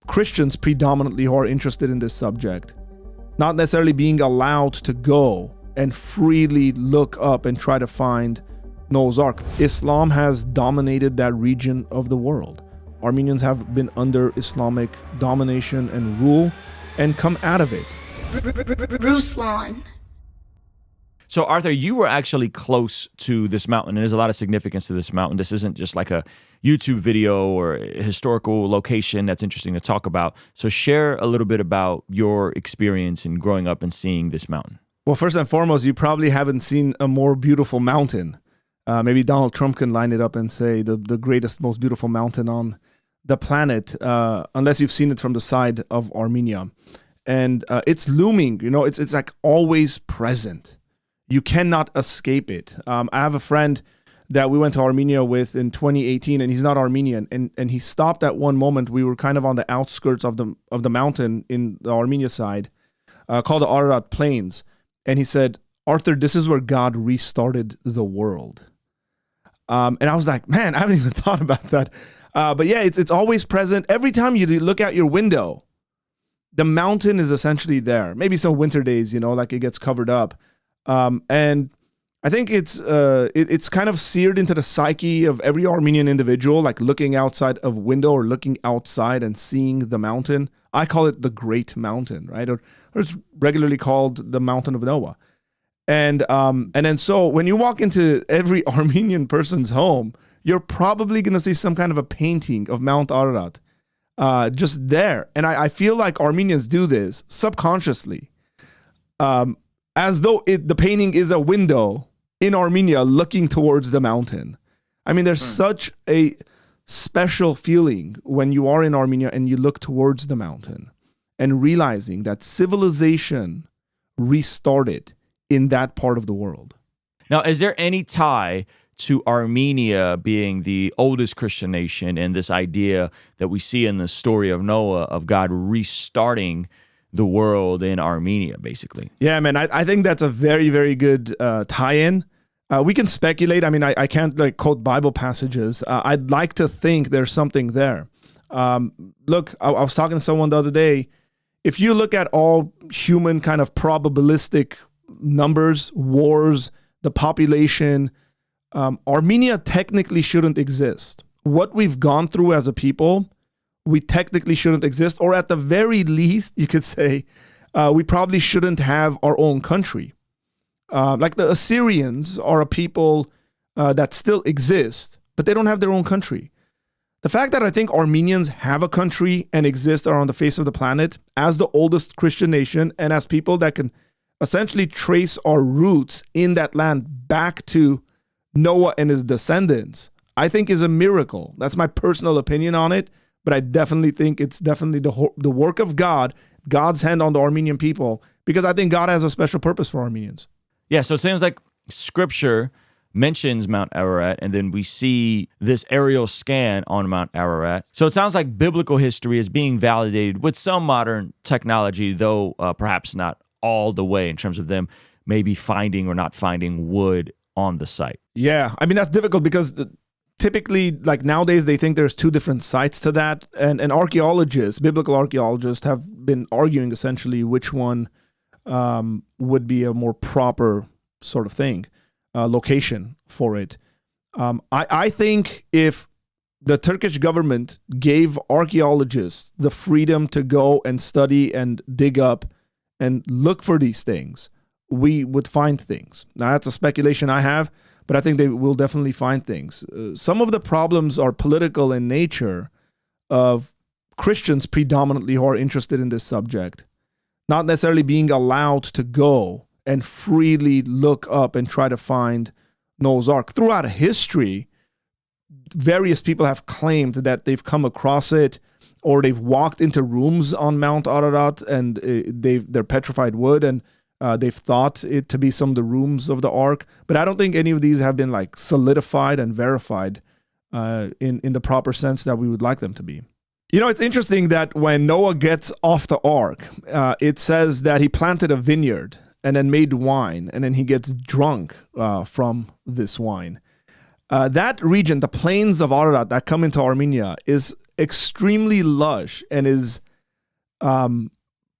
Christians predominantly who are interested in this subject, not necessarily being allowed to go and freely look up and try to find Noah's Ark. Islam has dominated that region of the world. Armenians have been under Islamic domination and rule and come out of it. Ruslan. So Arthur, you were actually close to this mountain, and there's a lot of significance to this mountain. This isn't just like a YouTube video or a historical location that's interesting to talk about. So share a little bit about your experience in growing up and seeing this mountain. Well, first and foremost, you probably haven't seen a more beautiful mountain. Maybe Donald Trump can line it up and say the greatest, most beautiful mountain on the planet, unless you've seen it from the side of Armenia. And it's looming, you know, it's like always present. You cannot escape it. I have a friend that we went to Armenia with in 2018, and he's not Armenian. And he stopped at one moment. We were kind of on the outskirts of the mountain in the Armenia side, called the Ararat Plains. And he said, "Arthur, this is where God restarted the world." And I was like, man, I haven't even thought about that. But yeah, it's always present. Every time you look out your window, the mountain is essentially there. Maybe some winter days, you know, like it gets covered up. And I think it's kind of seared into the psyche of every Armenian individual, like looking outside of window or looking outside and seeing the mountain. I call it the Great Mountain, right? Or it's regularly called the Mountain of Noah. And then so when you walk into every Armenian person's home, you're probably going to see some kind of a painting of Mount Ararat just there. And I feel like Armenians do this subconsciously, as though the painting is a window in Armenia looking towards the mountain. I mean, there's such a special feeling when you are in Armenia and you look towards the mountain and realizing that civilization restarted in that part of the world. Now, is there any tie to Armenia being the oldest Christian nation and this idea that we see in the story of Noah of God restarting the world in Armenia, basically? Yeah, man, I think that's a very, very good tie-in. We can speculate. I mean, I can't like quote Bible passages. I'd like to think there's something there. Look, I was talking to someone the other day. If you look at all human kind of probabilistic numbers, wars, the population, Armenia technically shouldn't exist. What we've gone through as a people, we technically shouldn't exist, or at the very least, you could say, we probably shouldn't have our own country. Like the Assyrians are a people that still exist, but they don't have their own country. The fact that I think Armenians have a country and exist are on the face of the planet as the oldest Christian nation and as people that can essentially trace our roots in that land back to Noah and his descendants, I think is a miracle. That's my personal opinion on it, but I definitely think it's definitely the work of God, God's hand on the Armenian people, because I think God has a special purpose for Armenians. Yeah, so it seems like Scripture mentions Mount Ararat, and then we see this aerial scan on Mount Ararat. So it sounds like biblical history is being validated with some modern technology, though perhaps not all the way in terms of them maybe finding or not finding wood on the site. Yeah, I mean, that's difficult because typically, like nowadays, they think there's two different sites to that. And archaeologists, biblical archaeologists, have been arguing essentially which one would be a more proper sort of thing, location for it. I think if the Turkish government gave archaeologists the freedom to go and study and dig up and look for these things, we would find things. Now, that's a speculation I have, but I think they will definitely find things. Some of the problems are political in nature of Christians predominantly who are interested in this subject, not necessarily being allowed to go and freely look up and try to find Noah's Ark. Throughout history, various people have claimed that they've come across it, or they've walked into rooms on Mount Ararat and they're petrified wood, and they've thought it to be some of the rooms of the Ark. But I don't think any of these have been like solidified and verified in the proper sense that we would like them to be. You know, it's interesting that when Noah gets off the Ark, it says that he planted a vineyard and then made wine, and then he gets drunk from this wine. That region, the plains of Ararat that come into Armenia, is extremely lush and is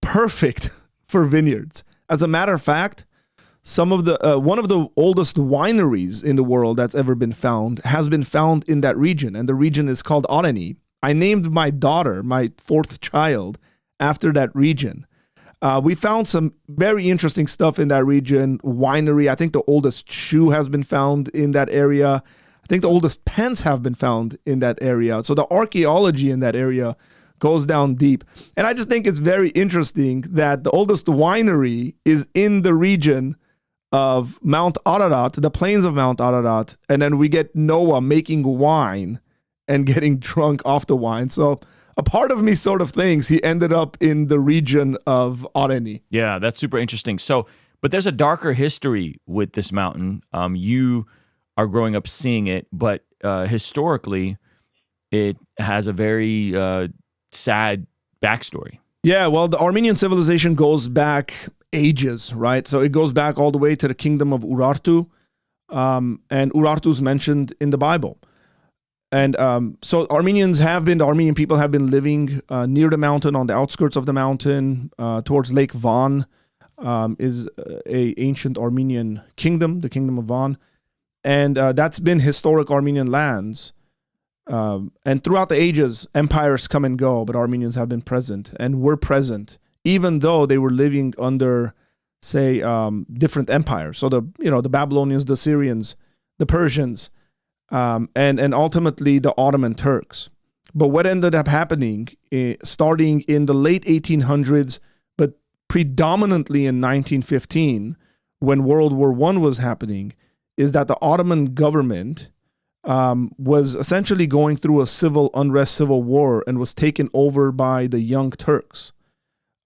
perfect for vineyards. As a matter of fact, some of the one of the oldest wineries in the world that's ever been found has been found in that region, and the region is called Armenia. I named my daughter, my fourth child, after that region. We found some very interesting stuff in that region. Winery, I think the oldest shoe has been found in that area. I think the oldest pens have been found in that area. So the archaeology in that area goes down deep. And I just think it's very interesting that the oldest winery is in the region of Mount Ararat, the plains of Mount Ararat. And then we get Noah making wine and getting drunk off the wine. So a part of me sort of thinks he ended up in the region of Armenia. Yeah, that's super interesting. So, but there's a darker history with this mountain. You are growing up seeing it, but historically, it has a very sad backstory. Yeah, well, the Armenian civilization goes back ages, right? So it goes back all the way to the kingdom of Urartu, and Urartu is mentioned in the Bible. And so the Armenian people have been living near the mountain, on the outskirts of the mountain, towards Lake Van, is a ancient Armenian kingdom, the kingdom of Van. And that's been historic Armenian lands. And throughout the ages, empires come and go, but Armenians have been present and were present, even though they were living under, say, different empires. So the Babylonians, the Syrians, the Persians, and ultimately the Ottoman Turks. But what ended up happening, starting in the late 1800s, but predominantly in 1915, when World War I was happening, is that the Ottoman government was essentially going through a civil unrest, civil war, and was taken over by the Young Turks.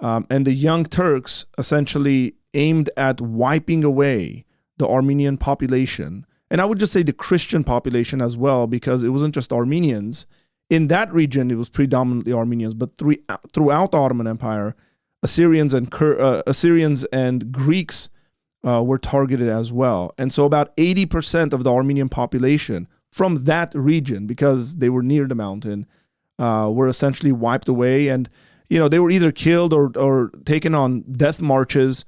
And the Young Turks essentially aimed at wiping away the Armenian population. And I would just say the Christian population as well, because it wasn't just Armenians. In that region, it was predominantly Armenians, but throughout the Ottoman Empire, Assyrians and Greeks were targeted as well. And so about 80% of the Armenian population from that region, because they were near the mountain, were essentially wiped away. And, they were either killed or taken on death marches.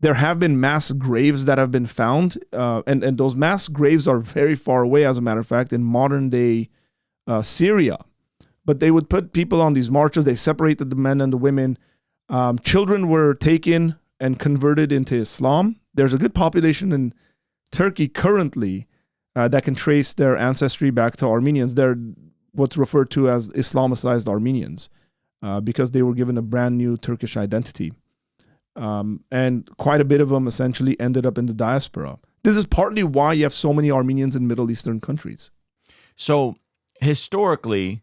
There have been mass graves that have been found, and those mass graves are very far away, as a matter of fact, in modern-day Syria. But they would put people on these marches. They separated the men and the women. Children were taken and converted into Islam. There's a good population in Turkey currently that can trace their ancestry back to Armenians. They're what's referred to as Islamicized Armenians because they were given a brand new Turkish identity. And quite a bit of them essentially ended up in the diaspora. This is partly why you have so many Armenians in Middle Eastern countries. So historically,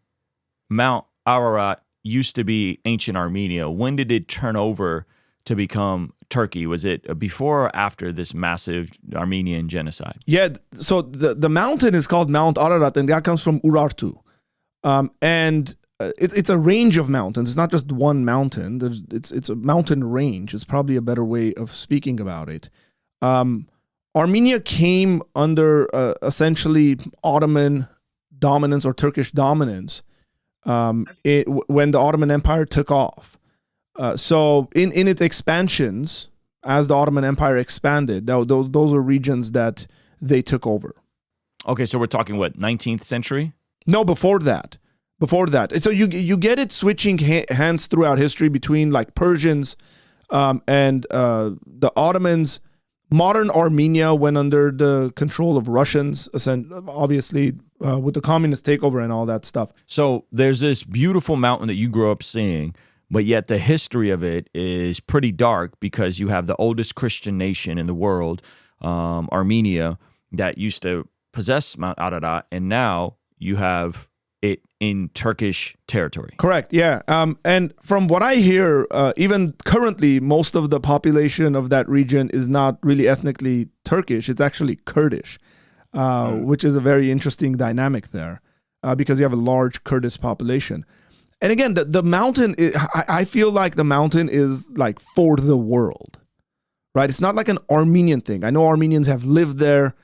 Mount Ararat used to be ancient Armenia. When did it turn over to become Turkey? Was it before or after this massive Armenian genocide? Yeah, so the mountain is called Mount Ararat, and that comes from Urartu. It's a range of mountains. It's not just one mountain. It's a mountain range. It's probably a better way of speaking about it. Armenia came under essentially Ottoman dominance or Turkish dominance when the Ottoman Empire took off. So in its expansions, as the Ottoman Empire expanded, those were regions that they took over. Okay, so we're talking, what, 19th century? No, before that. So you get it switching hands throughout history between like Persians and the Ottomans. Modern Armenia went under the control of Russians, obviously with the communist takeover and all that stuff. So there's this beautiful mountain that you grew up seeing, but yet the history of it is pretty dark because you have the oldest Christian nation in the world, Armenia, that used to possess Mount Ararat, and now you have it in Turkish territory. Correct, yeah. And from what I hear, even currently, most of the population of that region is not really ethnically Turkish. It's actually Kurdish, which is a very interesting dynamic there because you have a large Kurdish population. And again, the mountain, I feel like the mountain is like for the world, right? It's not like an Armenian thing. I know Armenians have lived there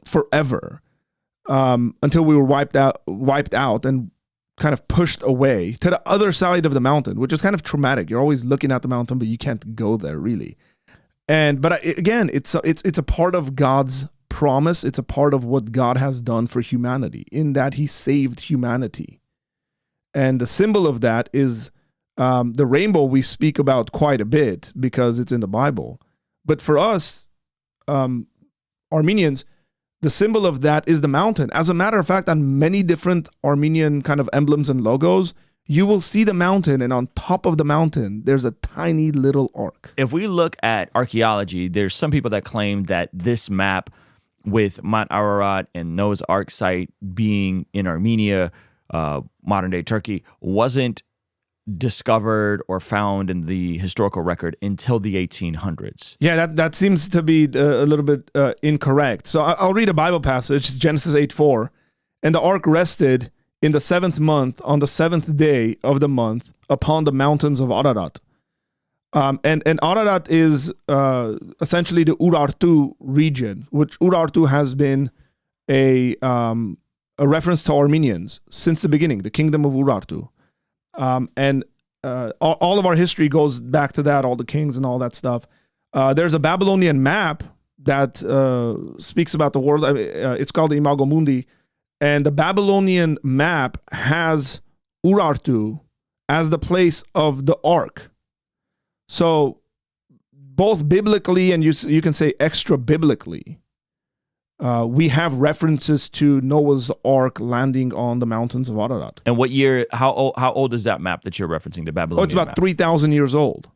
forever. Until we were wiped out, and kind of pushed away to the other side of the mountain, which is kind of traumatic. You're always looking at the mountain, but you can't go there really. But again, it's a part of God's promise. It's a part of what God has done for humanity, in that he saved humanity. And the symbol of that is the rainbow. We speak about quite a bit because it's in the Bible. But for us, Armenians, the symbol of that is the mountain. As a matter of fact, on many different Armenian kind of emblems and logos, you will see the mountain, and on top of the mountain, there's a tiny little ark. If we look at archaeology, there's some people that claim that this map with Mount Ararat and Noah's Ark site being in Armenia, modern-day Turkey, wasn't discovered or found in the historical record until the 1800s. Yeah, that seems to be a little bit incorrect. So I'll read a Bible passage, Genesis 8:4. And the ark rested in the 7th month, on the 7th day of the month, upon the mountains of Ararat. And Ararat is essentially the Urartu region, which Urartu has been a reference to Armenians since the beginning, the kingdom of Urartu. And all of our history goes back to that, all the kings and all that stuff. There's a Babylonian map that speaks about the world. It's called the Imago Mundi. And the Babylonian map has Urartu as the place of the ark. So both biblically and you can say extra biblically, we have references to Noah's Ark landing on the mountains of Ararat. And what year, how old is that map that you're referencing, the Babylonian it's about map? 3,000 years old.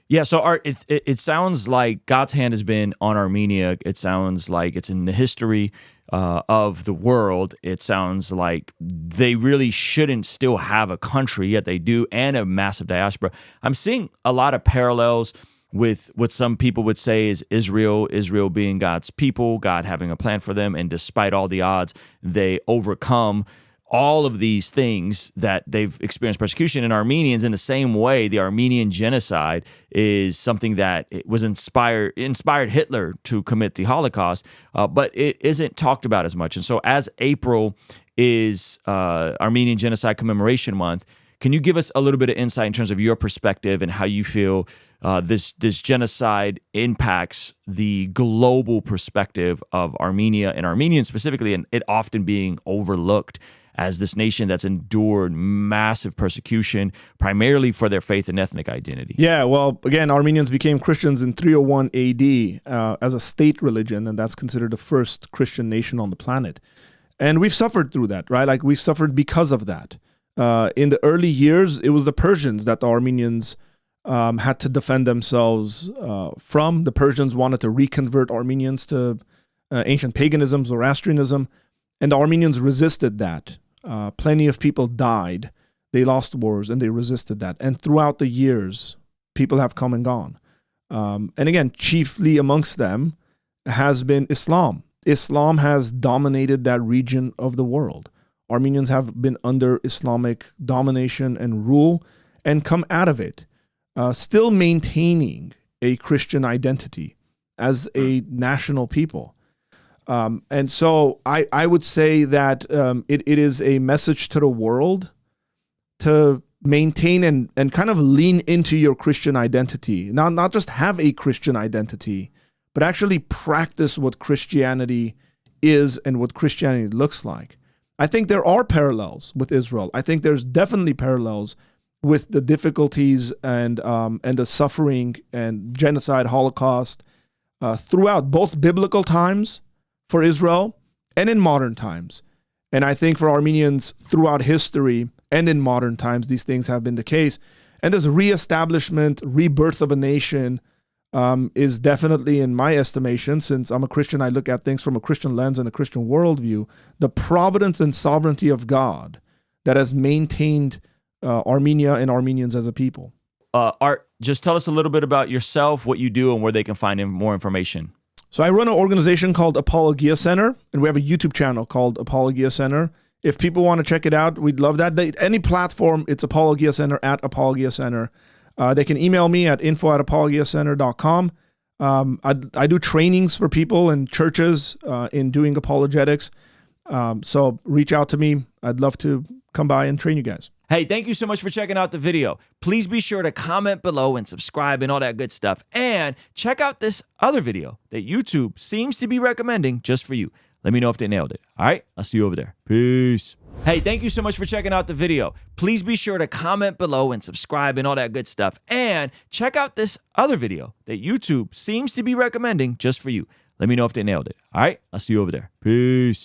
Yeah, so it sounds like God's hand has been on Armenia. It sounds like it's in the history of the world. It sounds like they really shouldn't still have a country, yet they do, and a massive diaspora. I'm seeing a lot of parallels with what some people would say is Israel being God's people, God having a plan for them, and despite all the odds, they overcome all of these things that they've experienced persecution. And Armenians, in the same way, the Armenian genocide is something that was inspired Hitler to commit the Holocaust, but it isn't talked about as much. And so as April is Armenian Genocide Commemoration Month, can you give us a little bit of insight in terms of your perspective and how you feel this genocide impacts the global perspective of Armenia and Armenians specifically, and it often being overlooked as this nation that's endured massive persecution, primarily for their faith and ethnic identity? Yeah, well, again, Armenians became Christians in 301 AD as a state religion, and that's considered the first Christian nation on the planet. And we've suffered through that, right? Like, we've suffered because of that. In the early years, it was the Persians that the Armenians had to defend themselves from. The Persians wanted to reconvert Armenians to ancient paganism, Zoroastrianism, and the Armenians resisted that. Plenty of people died. They lost wars, and they resisted that. And throughout the years, people have come and gone. And again, chiefly amongst them has been Islam. Islam has dominated that region of the world. Armenians have been under Islamic domination and rule and come out of it, still maintaining a Christian identity as a national people. And so I would say that it is a message to the world to maintain and kind of lean into your Christian identity. Not just have a Christian identity, but actually practice what Christianity is and what Christianity looks like. I think there are parallels with Israel. I think there's definitely parallels with the difficulties and the suffering and genocide, Holocaust throughout both biblical times for Israel and in modern times. And I think for Armenians throughout history and in modern times, these things have been the case. And this reestablishment, rebirth of a nation is definitely, in my estimation, since I'm a Christian, I look at things from a Christian lens and a Christian worldview, the providence and sovereignty of God that has maintained Armenia and Armenians as a people. Art, just tell us a little bit about yourself, what you do, and where they can find more information. So I run an organization called Apologia Center, and we have a YouTube channel called Apologia Center. If people want to check it out, we'd love that. Any platform, it's Apologia Center, at Apologia Center. They can email me at info@apologiacenter.com. I do trainings for people and churches in doing apologetics. So reach out to me. I'd love to come by and train you guys. Hey, thank you so much for checking out the video. Please be sure to comment below and subscribe and all that good stuff. And check out this other video that YouTube seems to be recommending just for you. Let me know if they nailed it. All right, I'll see you over there. Peace. Hey, thank you so much for checking out the video. Please be sure to comment below and subscribe and all that good stuff. And check out this other video that YouTube seems to be recommending just for you. Let me know if they nailed it. All right, I'll see you over there. Peace.